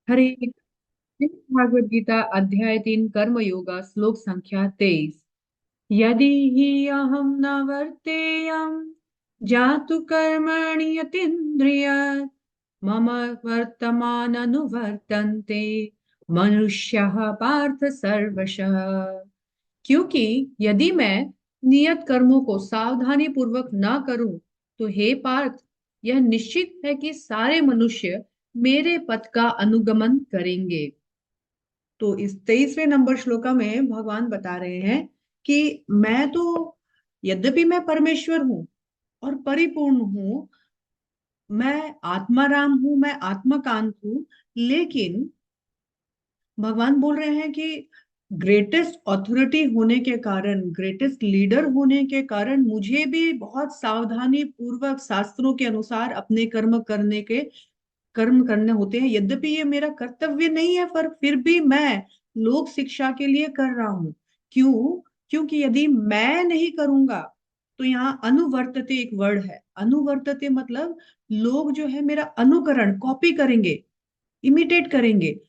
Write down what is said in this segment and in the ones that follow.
हरे भागवत गीता अध्याय 3 कर्म योगा श्लोक संख्या 23। यदि हि अहं न वर्तेयं जातु कर्मणि यतीन्द्रियात् मम वर्तमाननुवर्तन्ते मनुष्यः पार्थ सर्वशः। क्योंकि यदि मैं नियत कर्मों को सावधानी पूर्वक न करूं तो हे पार्थ, यह निश्चित है कि सारे मनुष्य मेरे पथ का अनुगमन करेंगे। तो इस 23वें नंबर श्लोका में भगवान बता रहे हैं कि मैं तो, यद्यपि मैं परमेश्वर हूं और परिपूर्ण हूं, मैं आत्माराम हूं, मैं आत्मकांत हूं, लेकिन भगवान बोल रहे हैं कि ग्रेटेस्ट ऑथोरिटी होने के कारण, ग्रेटेस्ट लीडर होने के कारण मुझे भी बहुत सावधानी पूर्वक शास्त्रों के अनुसार अपने कर्म करने होते हैं। यद्यपि ये मेरा कर्तव्य नहीं है, पर फिर भी मैं लोक शिक्षा के लिए कर रहा हूं। क्यों? क्योंकि यदि मैं नहीं करूंगा तो यहाँ अनुवर्तते एक वर्ड है। अनुवर्तते मतलब लोग जो है मेरा अनुकरण, कॉपी करेंगे, इमिटेट करेंगे।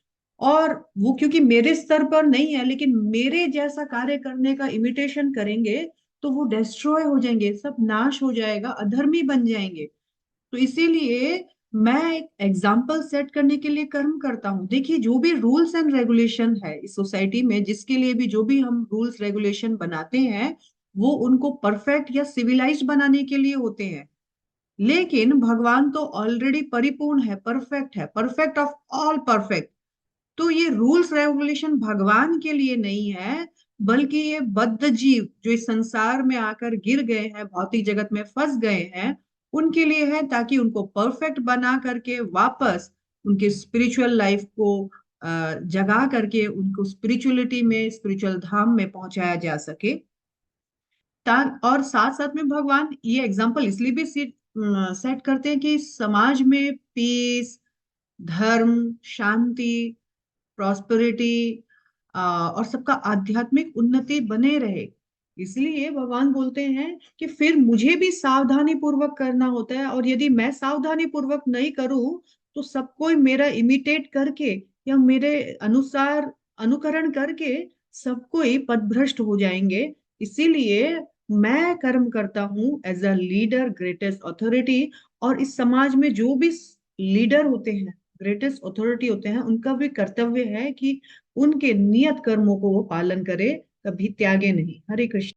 और वो क्योंकि मेरे स्तर पर नहीं है लेकिन मेरे जैसा कार्य करने का इमिटेशन करेंगे, तो वो डिस्ट्रॉय हो जाएंगे, सब नाश हो जाएगा, अधर्मी बन जाएंगे। तो इसीलिए मैं एक एग्जाम्पल सेट करने के लिए कर्म करता हूँ। देखिए, जो भी रूल्स एंड रेगुलेशन है इस सोसाइटी में, जिसके लिए भी जो भी हम रूल्स रेगुलेशन बनाते हैं, वो उनको परफेक्ट या सिविलाइज्ड बनाने के लिए होते हैं। लेकिन भगवान तो ऑलरेडी परिपूर्ण है, परफेक्ट है, परफेक्ट ऑफ ऑल परफेक्ट। तो ये रूल्स रेगुलेशन भगवान के लिए नहीं है, बल्कि ये बद्ध जीव जो इस संसार में आकर गिर गए हैं, भौतिक जगत में फंस गए हैं, उनके लिए है, ताकि उनको परफेक्ट बना करके वापस उनके स्पिरिचुअल लाइफ को जगा करके उनको स्पिरिचुअलिटी में, स्पिरिचुअल धाम में पहुंचाया जा सके। और साथ साथ में भगवान ये एग्जाम्पल इसलिए भी सेट करते हैं कि समाज में पीस, धर्म, शांति, प्रॉस्पेरिटी और सबका आध्यात्मिक उन्नति बने रहे। इसलिए भगवान बोलते हैं कि फिर मुझे भी सावधानी पूर्वक करना होता है, और यदि मैं सावधानी पूर्वक नहीं करूं तो सब कोई मेरा इमिटेट करके या मेरे अनुसार अनुकरण करके सब कोई पथभ्रष्ट हो जाएंगे। इसीलिए मैं कर्म करता हूं as a leader, greatest authority. और इस समाज में जो भी लीडर होते हैं, ग्रेटेस्ट ऑथोरिटी होते हैं, उनका भी कर्तव्य है कि उनके नियत कर्मों को वो पालन करे, कभी त्यागे नहीं। हरे कृष्ण।